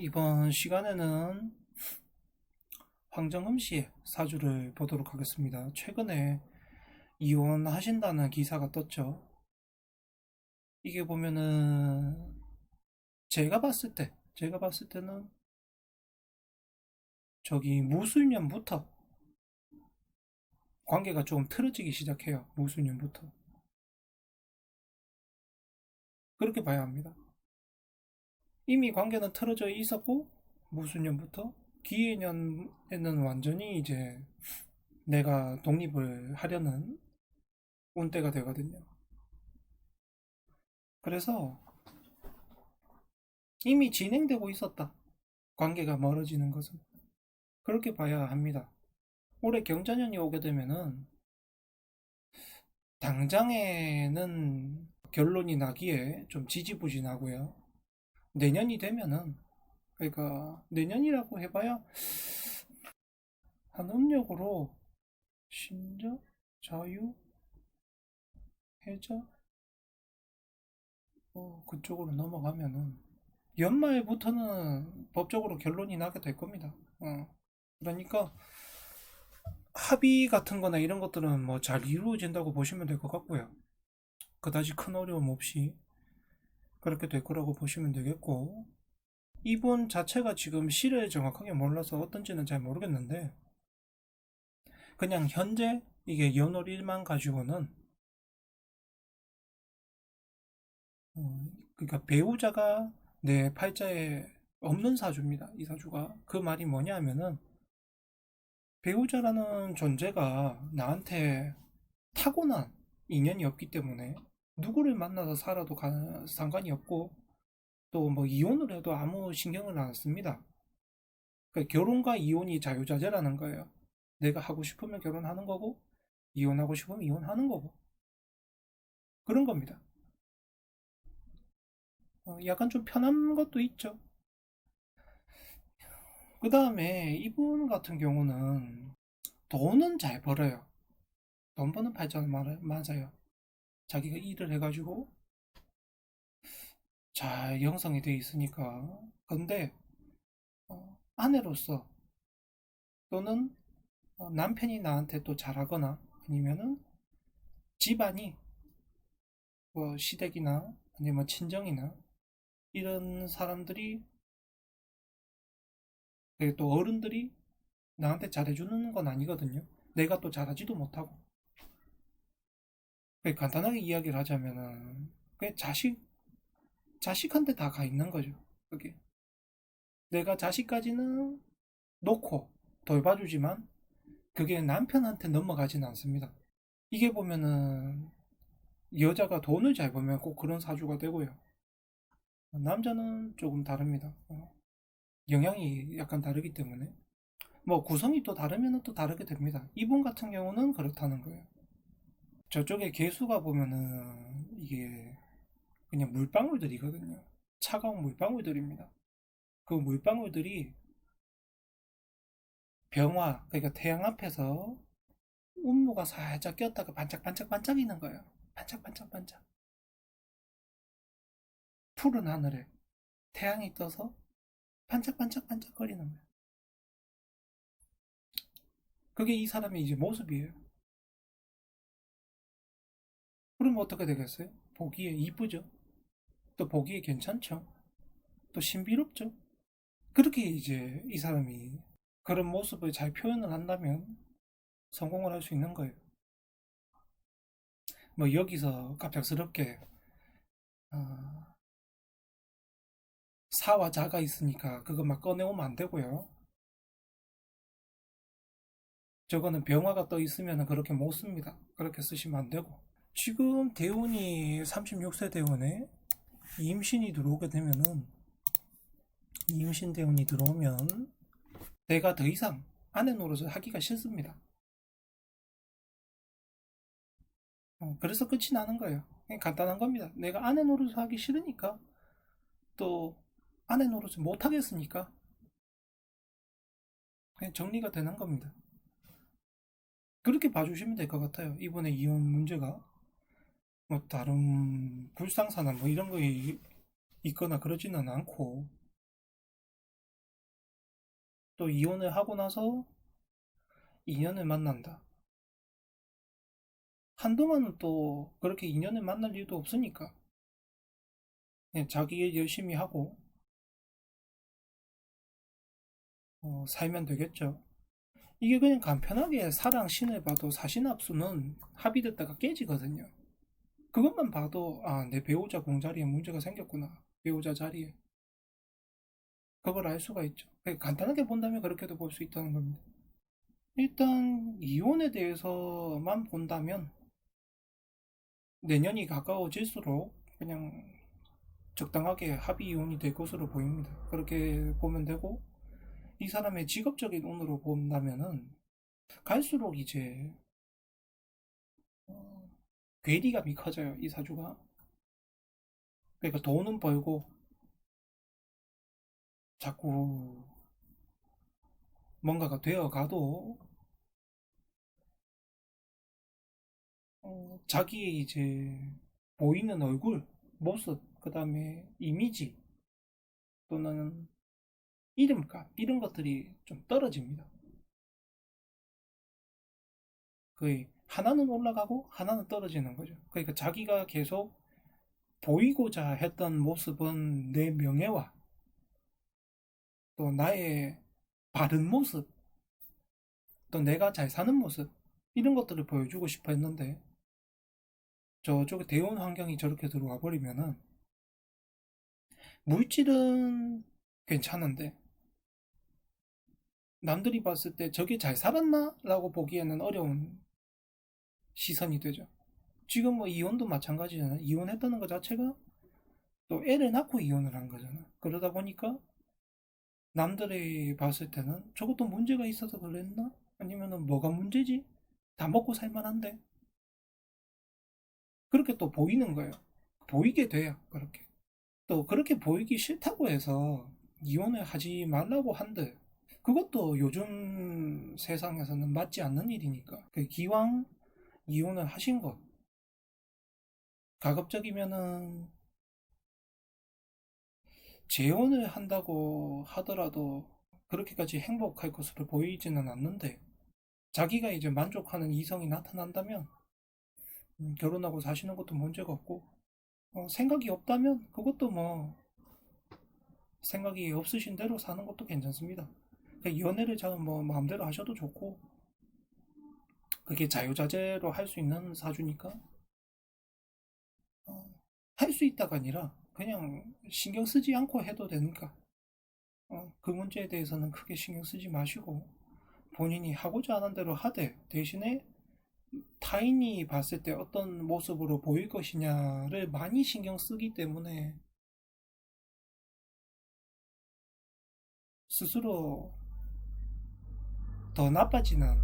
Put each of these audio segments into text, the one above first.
이번 시간에는 황정음 씨의 사주를 보도록 하겠습니다. 최근에 이혼하신다는 기사가 떴죠. 이게 보면은 제가 봤을 때는 저기 무술년부터 관계가 조금 틀어지기 시작해요. 무술년부터. 그렇게 봐야 합니다. 이미 관계는 틀어져 있었고 무술년부터 기해년에는 완전히 이제 내가 독립을 하려는 운때가 되거든요. 그래서 이미 진행되고 있었다. 관계가 멀어지는 것은. 그렇게 봐야 합니다. 올해 경자년이 오게 되면은 당장에는 결론이 나기에 좀 지지부진하고요. 내년이 되면은 그러니까 내년이라고 해봐야 한 음력으로 신자, 자유, 해자 그쪽으로 넘어가면은 연말부터는 법적으로 결론이 나게 될 겁니다. 그러니까 합의 같은 거나 이런 것들은 뭐 잘 이루어진다고 보시면 될 것 같고요. 그다지 큰 어려움 없이 그렇게 될 거라고 보시면 되겠고, 이분 자체가 지금 시를 정확하게 몰라서 어떤지는 잘 모르겠는데, 그냥 현재 이게 연월일만 가지고는, 그러니까 배우자가 내 팔자에 없는 사주입니다. 이 사주가. 그 말이 뭐냐 하면은, 배우자라는 존재가 나한테 타고난 인연이 없기 때문에 누구를 만나서 살아도 상관이 없고 또 뭐 이혼을 해도 아무 신경을 안 씁니다. 그러니까 결혼과 이혼이 자유자재라는 거예요. 내가 하고 싶으면 결혼하는 거고 이혼하고 싶으면 이혼하는 거고 그런 겁니다. 약간 좀 편한 것도 있죠. 그 다음에 이분 같은 경우는 돈은 잘 벌어요. 돈 버는 팔자는 맞아요. 자기가 일을 해가지고 잘 형성이 돼 있으니까. 근데 아내로서 또는 남편이 나한테 또 잘하거나 아니면은 집안이 뭐 시댁이나 아니면 친정이나 이런 사람들이 그리고 또 어른들이 나한테 잘해주는 건 아니거든요. 내가 또 잘하지도 못하고. 간단하게 이야기를 하자면은 그게 자식한테 다 가 있는 거죠. 그게 내가 자식까지는 놓고 돌봐주지만 그게 남편한테 넘어가진 않습니다. 이게 보면은 여자가 돈을 잘 벌면 꼭 그런 사주가 되고요. 남자는 조금 다릅니다. 영향이 약간 다르기 때문에. 뭐 구성이 또 다르면 또 다르게 됩니다. 이분 같은 경우는 그렇다는 거예요. 저쪽에 개수가 보면은 이게 그냥 물방울들이거든요. 차가운 물방울들입니다. 그 물방울들이 병화, 그러니까 태양 앞에서 운무가 살짝 꼈다가 반짝반짝반짝이는 거예요. 반짝반짝반짝. 푸른 하늘에 태양이 떠서 반짝반짝반짝거리는 거예요. 그게 이 사람의 이제 모습이에요. 그러면 어떻게 되겠어요? 보기에 이쁘죠? 또 보기에 괜찮죠? 또 신비롭죠? 그렇게 이제 이 사람이 그런 모습을 잘 표현을 한다면 성공을 할 수 있는 거예요. 뭐 여기서 갑작스럽게 어, 사와 자가 있으니까 그거 막 꺼내오면 안 되고요. 저거는 병화가 떠 있으면 그렇게 못 씁니다. 그렇게 쓰시면 안 되고. 지금 대운이 36세 대운에 임신이 들어오게 되면은 임신 대운이 들어오면 내가 더 이상 아내 노릇을 하기가 싫습니다. 그래서 끝이 나는 거예요. 그냥 간단한 겁니다. 내가 아내 노릇을 하기 싫으니까 또 아내 노릇을 못 하겠으니까 그냥 정리가 되는 겁니다. 그렇게 봐주시면 될 것 같아요. 이번에 이혼 문제가 뭐 다른 불상사나 뭐 이런 거에 있거나 그러지는 않고 또 이혼을 하고 나서 인연을 만난다. 한동안은 또 그렇게 인연을 만날 일도 없으니까 그냥 자기 일 열심히 하고 살면 되겠죠. 이게 그냥 간편하게 사랑 신을 봐도 사신합수는 합의됐다가 깨지거든요. 그것만 봐도 아, 내 배우자 공자리에 문제가 생겼구나. 배우자 자리에. 그걸 알 수가 있죠. 간단하게 본다면 그렇게도 볼 수 있다는 겁니다. 일단 이혼에 대해서만 본다면 내년이 가까워질수록 그냥 적당하게 합의 이혼이 될 것으로 보입니다. 그렇게 보면 되고 이 사람의 직업적인 운으로 본다면은 갈수록 이제 어, 괴리감이 커져요. 이 사주가. 그러니까 돈은 벌고 자꾸 뭔가가 되어가도 자기의 이제 보이는 얼굴, 모습, 그 다음에 이미지 또는 이름값 이런 것들이 좀 떨어집니다. 거의 하나는 올라가고 하나는 떨어지는 거죠. 그러니까 자기가 계속 보이고자 했던 모습은 내 명예와 또 나의 바른 모습, 또 내가 잘 사는 모습 이런 것들을 보여주고 싶어 했는데 저쪽에 대온 환경이 저렇게 들어와 버리면은 물질은 괜찮은데 남들이 봤을 때 저게 잘 살았나? 라고 보기에는 어려운 시선이 되죠. 지금 뭐 이혼도 마찬가지잖아. 이혼했다는 것 자체가 또 애를 낳고 이혼을 한 거잖아. 그러다 보니까 남들이 봤을 때는 저것도 문제가 있어서 그랬나? 아니면은 뭐가 문제지? 다 먹고 살만한데? 그렇게 또 보이는 거예요. 보이게 돼요. 그렇게. 또 그렇게 보이기 싫다고 해서 이혼을 하지 말라고 한들 그것도 요즘 세상에서는 맞지 않는 일이니까. 기왕 이혼을 하신 것, 가급적이면은 재혼을 한다고 하더라도 그렇게까지 행복할 것으로 보이지는 않는데 자기가 이제 만족하는 이성이 나타난다면 결혼하고 사시는 것도 문제가 없고 생각이 없다면 그것도 뭐 생각이 없으신 대로 사는 것도 괜찮습니다. 연애를 뭐 마음대로 하셔도 좋고 그게 자유자재로 할 수 있는 사주니까 할 수 있다가 아니라 그냥 신경 쓰지 않고 해도 되니까 그 문제에 대해서는 크게 신경 쓰지 마시고 본인이 하고자 하는 대로 하되 대신에 타인이 봤을 때 어떤 모습으로 보일 것이냐를 많이 신경 쓰기 때문에 스스로 더 나빠지는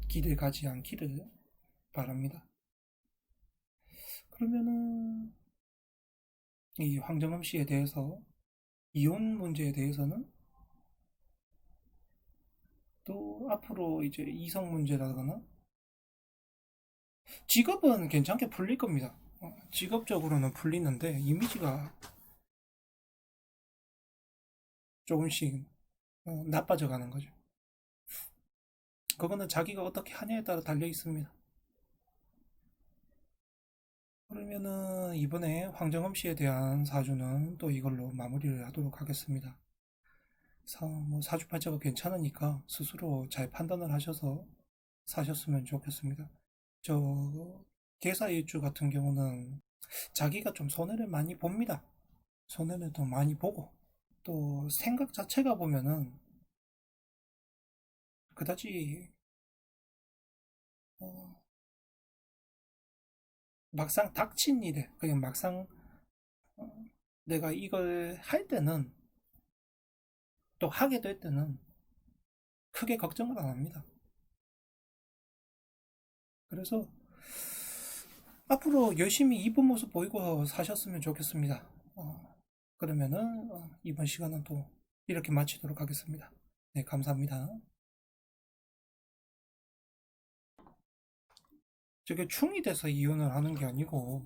길을 가지 않기를 바랍니다. 그러면은 이 황정음 씨에 대해서 이혼 문제에 대해서는 또 앞으로 이제 이성 문제라거나 직업은 괜찮게 풀릴 겁니다. 직업적으로는 풀리는데 이미지가 조금씩 나빠져 가는 거죠. 그거는 자기가 어떻게 하냐에 따라 달려 있습니다. 그러면은 이번에 황정음 씨에 대한 사주는 또 이걸로 마무리를 하도록 하겠습니다. 뭐 사주팔자가 괜찮으니까 스스로 잘 판단을 하셔서 사셨으면 좋겠습니다. 저 개사일주 같은 경우는 자기가 좀 손해를 많이 봅니다. 손해를 더 많이 보고 또 생각 자체가 보면은 그다지 어, 막상 닥친 일에 그냥 막상 내가 이걸 할 때는 또 하게 될 때는 크게 걱정을 안 합니다. 그래서 앞으로 열심히 이쁜 모습 보이고 사셨으면 좋겠습니다. 그러면은 이번 시간은 또 이렇게 마치도록 하겠습니다. 네, 감사합니다. 저게 충이 돼서 이혼을 하는 게 아니고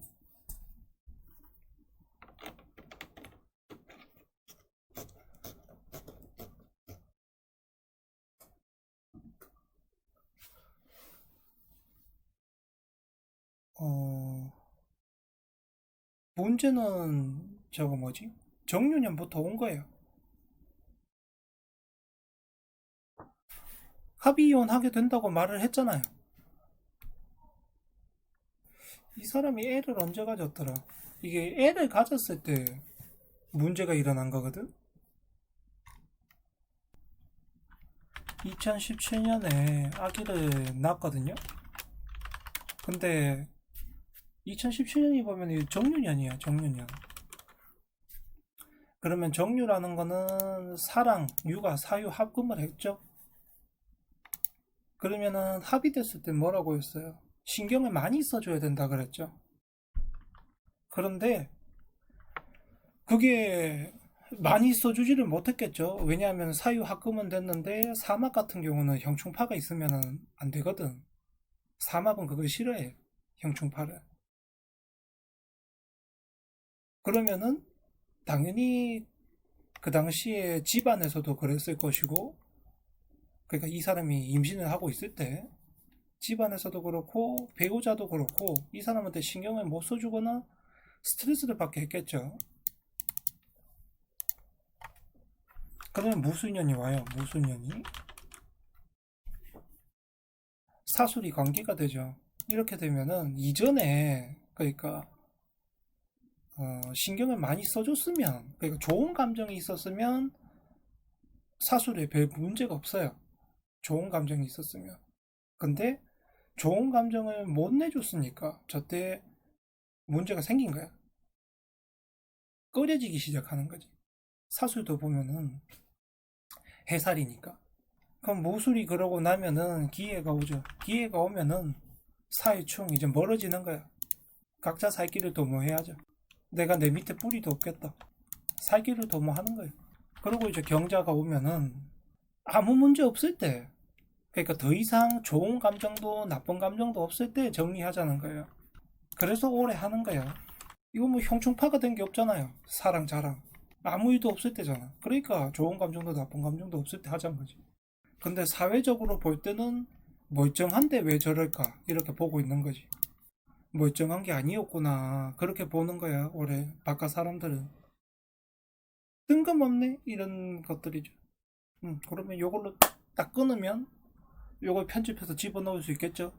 문제는 저거 뭐지? 정유년부터 온 거예요. 합의 이혼하게 된다고 말을 했잖아요. 이 사람이 애를 언제 가졌더라? 이게 애를 가졌을 때 문제가 일어난 거거든? 2017년에 아기를 낳았거든요? 근데 2017년이 보면 정유년이야, 정유년. 그러면 정유라는 거는 사랑, 육아, 사유 합금을 했죠? 그러면은 합의됐을 때 뭐라고 했어요? 신경을 많이 써줘야 된다 그랬죠? 그런데 그게 많이 써주지를 못했겠죠. 왜냐하면 사유 합금은 됐는데 사막 같은 경우는 형충파가 있으면 안 되거든. 사막은 그걸 싫어해. 형충파를. 그러면은 당연히 그 당시에 집안에서도 그랬을 것이고, 그러니까 이 사람이 임신을 하고 있을 때 집안에서도 그렇고 배우자도 그렇고 이 사람한테 신경을 못 써주거나 스트레스를 받게 했겠죠. 그러면 무술년이 와요. 무술년이 사술이 관계가 되죠. 이렇게 되면은 이전에 그러니까 신경을 많이 써줬으면, 그러니까 좋은 감정이 있었으면 사술에 별 문제가 없어요. 좋은 감정이 있었으면. 근데 좋은 감정을 못 내줬으니까 저때 문제가 생긴 거야. 꺼려지기 시작하는 거지. 사술도 보면은 해살이니까. 그럼 모술이 그러고 나면은 기회가 오죠. 기회가 오면은 사이충 이제 멀어지는 거야. 각자 살 길을 도모해야죠. 내가 내 밑에 뿌리도 없겠다. 살 길을 도모하는 거예요. 그리고 이제 경자가 오면은 아무 문제 없을 때, 그러니까 더 이상 좋은 감정도 나쁜 감정도 없을 때 정리하자는 거예요. 그래서 오래 하는 거야. 이거 뭐 형충파가 된 게 없잖아요. 사랑 자랑 아무 일도 없을 때잖아. 그러니까 좋은 감정도 나쁜 감정도 없을 때 하자는 거지. 근데 사회적으로 볼 때는 멀쩡한데 왜 저럴까 이렇게 보고 있는 거지. 멀쩡한 게 아니었구나 그렇게 보는 거야. 올해 바깥 사람들은 뜬금없네 이런 것들이죠. 그러면 요걸로 딱 끊으면 요걸 편집해서 집어넣을 수 있겠죠.